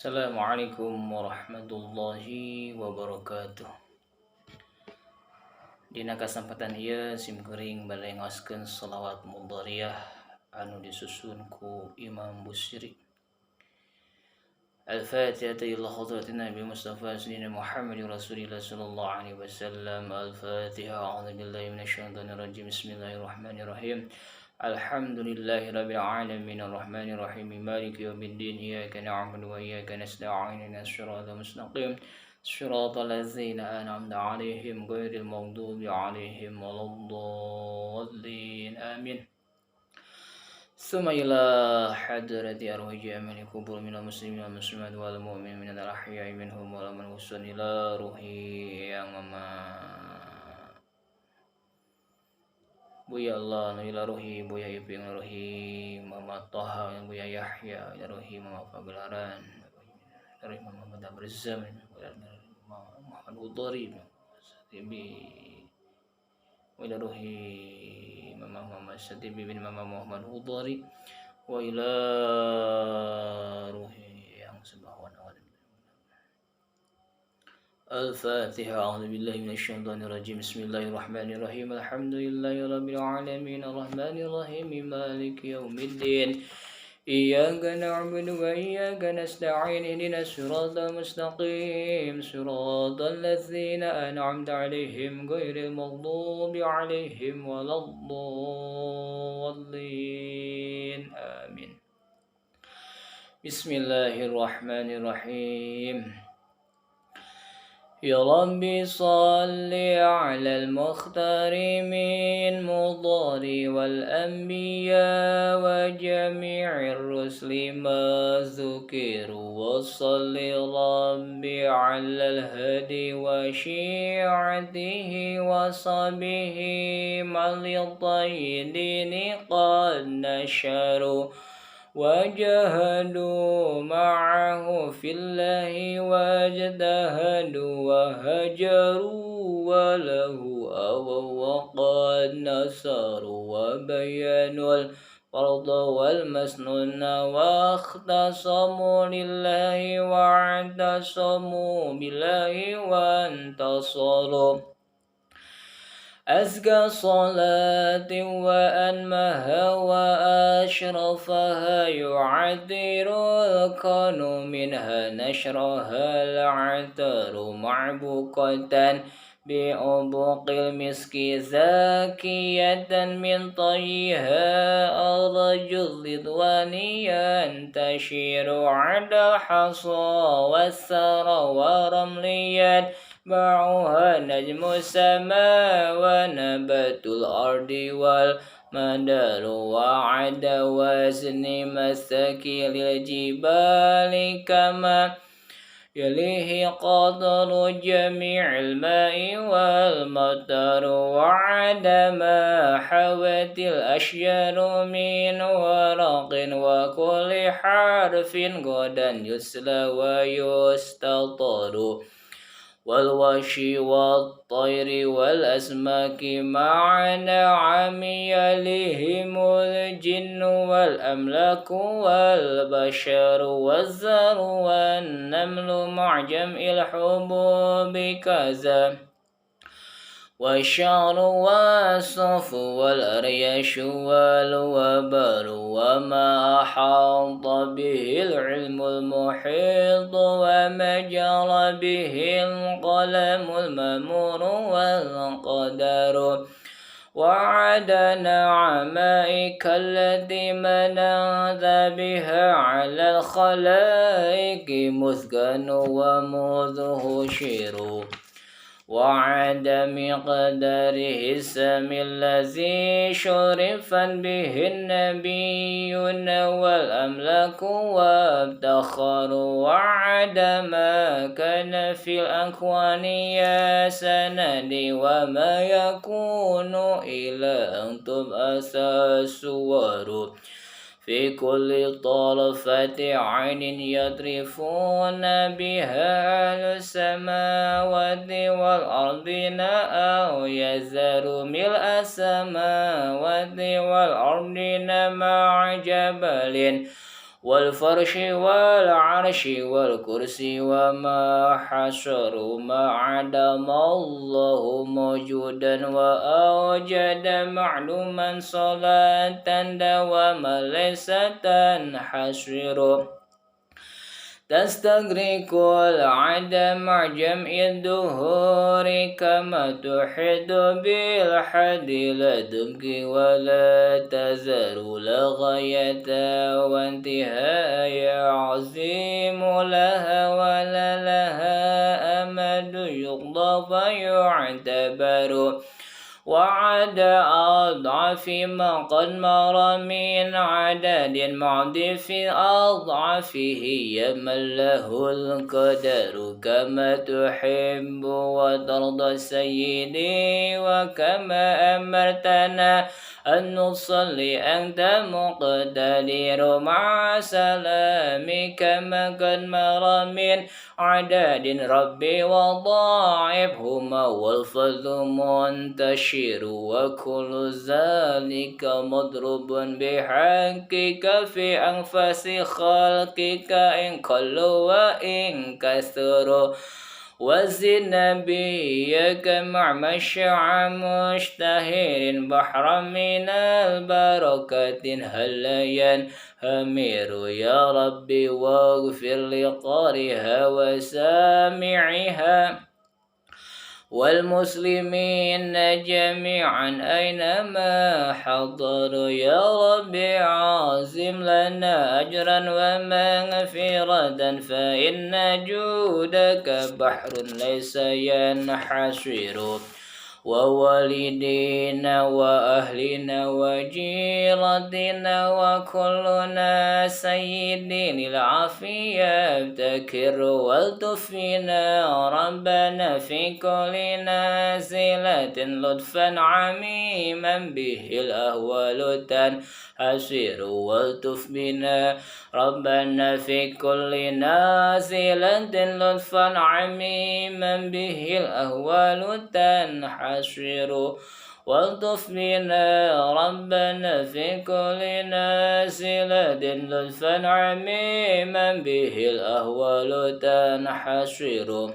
Assalamualaikum warahmatullahi wabarakatuh. Dina kasempatan ieu simkuring bade ngaoskeun shalawat mudhariah anu disusun ku Imam Busiri. Al-Fatihah ila hadratin Nabi Mustafa sayyidina Muhammad Rasulillah sallallahu alaihi wasallam. Al-Fatihah. A'udzu billahi minasyaitonir rajim. Bismillahirrahmanirrahim. Alhamdulillahi rabbil alamin arrahmanir rahim maliki yaumiddin iyyaka na'budu wa iyyaka nasta'in ihdinas siratal mustaqim siratal ladzina an'amta 'alaihim ghairil maghdubi 'alaihim waladdallin amin. ثم إلى حضرة أرواح جميع القبور من المسلمين والمسلمات والمؤمنين من الأحياء منهم والأموات إلى روحي yang Buya Allah ila rohi Buya Iping rohi Mama Toha Buya Yahya ila rohi Mama Pagelaran rohi Mama Mada Berzamin Muhammad Udhari Satibi ila rohi Mama Satibi bin Mama Muhammad Udhari wa ila rohi yang sebahawan awal. الفاتحة. أعوذ بالله من الشيطان الرجيم. بسم الله الرحمن الرحيم. الحمد لله رب العالمين الرحمن الرحيم مالك يوم الدين إياك نعبد وإياك نستعين اهدنا الصراط المستقيم صراط الذين أنعمت عليهم غير المغضوب عليهم ولا الضالين آمين. بسم الله الرحمن الرحيم. يا ربي صل على المختار من مضار والأنبياء وجميع الرسل ما ذكروا وصل ربي على الهدي وشيعته وصحبه من للطيبين قد نشروا وجاهدوا معه في الله واجتهدوا وهجروا وله أووا وقد نصروا وبينوا الفرض والمسنون واختصموا لله واعتصموا بالله وانتصروا. أزكى صلاة وأنمها وأشرفها يعذر الكون منها نشرها العطر معبوقة بعبق المسك زاكية من طيها أرج الرضوان ينتشر على الحصى والثرى ورمليا معها نجم السماء ونبات الأرض والمدار وعد وزن مساكين الجبال كما يليه قدر جميع الماء والمطر وعد ما حوت الأشجار من ورق وكل حرف غدا يسلى ويستطر والوحش والطير والأسماك مع نعم يليهم الجن والأملاك والبشر والزر والنمل مع جمع الحبوب كذا والشعر والصف والأريش والوبر وما أحاط به العلم المحيط وما جرى به القلم المأمور والقدر وعد نعمائك التي منعت بها على الخلائق مثقن ومذه شير وعد مقداره السم الذي شرفا به النبيون والأملاك وابتخروا وعد ما كان في الأكوان يا سندي وما يكون إلى أن تبأس الصور في كل طرفة عين يطرفون بها أهل السماوات والأرضين أو يزر ملء السماوات والأرضين مع جبل والفرش والعرش والكرسي وما حشروا ما عدم الله موجودا وأوجد معلوما صلاة دوما ليس تنحشر تستغرق العدم مع جمع الدهور كما تحد بالحد لا تبقي ولا تزر لا غاية وانتهاء عظيم لها ولا لها أمد يقضى فيعتبر وعد أضعف ما قد مر من عدد معدف أضعفه يمن له القدر كما تحب وترضى سيدي وكما أمرتنا أن نصلي أنت مقتدر مع سلامك ما قد مر من عدد ربي وضاعفهما والفضل منتشر وكل ذلك مضروب بحقك في أنفس خلقك إن قلوا وإن كثروا وزد نبيك مع مشع مشتهر بحرا من البركة هل ينهمر يا ربي واغفر لقارئها وسامعها والمسلمين جميعا أينما حضروا يا رب عازم لنا أجرا ومغفرة فإن جودك بحر ليس ينحصر ووالدينا وأهلنا وجيرتنا وكلنا سيدي العافية ابتكر والتفنا ربنا في كل نازلة لطفا عميما به الأهوال تنحسر والتف بنا ربنا في كل نازلة لطفا عميما به الأهوال تنحسر والطف بنا ربنا في كل نازلة لطفا عميما به الأهوال تنحسر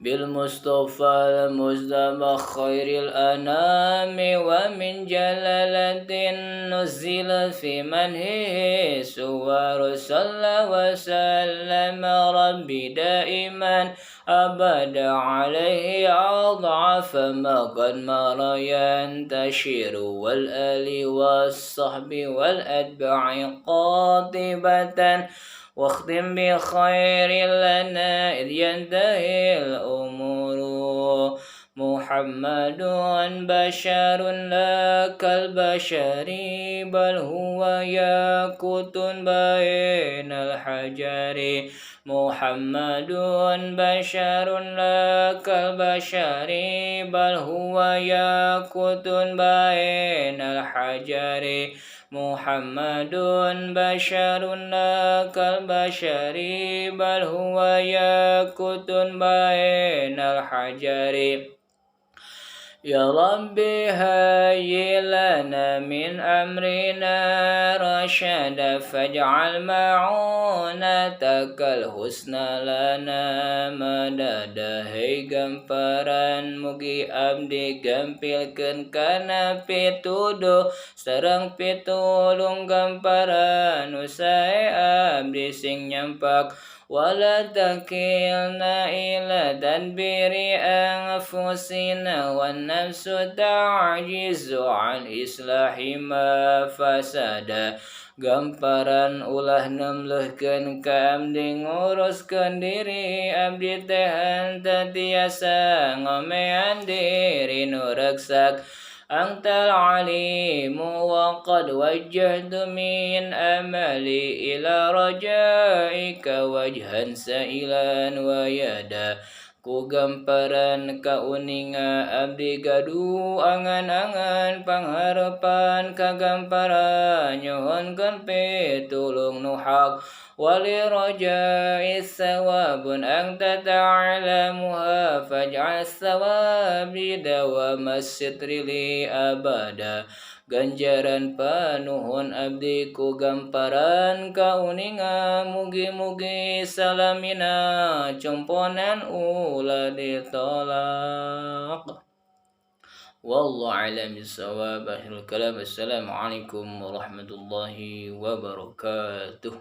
بالمصطفى المجتبى خير الأنام ومن جلالة نزل في منهه سوار صلى وسلم ربي دائما أبدا عليه أضعف ما قد مر ينتشر والآل والصحب والأتباع قاطبة واختم بخير لنا إذ ينتهي الأمور محمد بشر لا كالبشر بل هو ياقوت بين الحجر محمد بشر لا كالبشر بل هو ياقوت بين الحجر محمد بشر لا كالبشر بل هو ياقوت بين الحجر يا ربي هيئ لنا من أمرنا رشدا فاجعل معونتك الحسنى لنا مددا hei gamparan mugi abdi gampilkeun kana pituduh sareng pitulung gamparan usahe abdi sing nyampak wala takilna ila tadbiri anfusina wan nafsu ta'jizu an islahi ma fasada gamparan ulah nemleuhkeun ka abdi nguruskeun diri abdi teh henteu tiasa ngomean diri nu reksak Antal alimu wa qad wajjahtu min amali ila rajaika wajhan sa'ilan wa yada ku gamparan kauninga abdi gadu angan-angan pangharepan kagamparan nyohonkeun pitulung nu hak wali rajai sawabun anta ta'lamuha faj'al sawabi dawama sitri li abada ganjaran panuhun abdi ku gamparan kauninga mugi-mugi salamina componan ulah ditolak. Wallahu a'lam bishawab. Akhirul kalam. Assalamualaikum warahmatullahi wabarakatuh.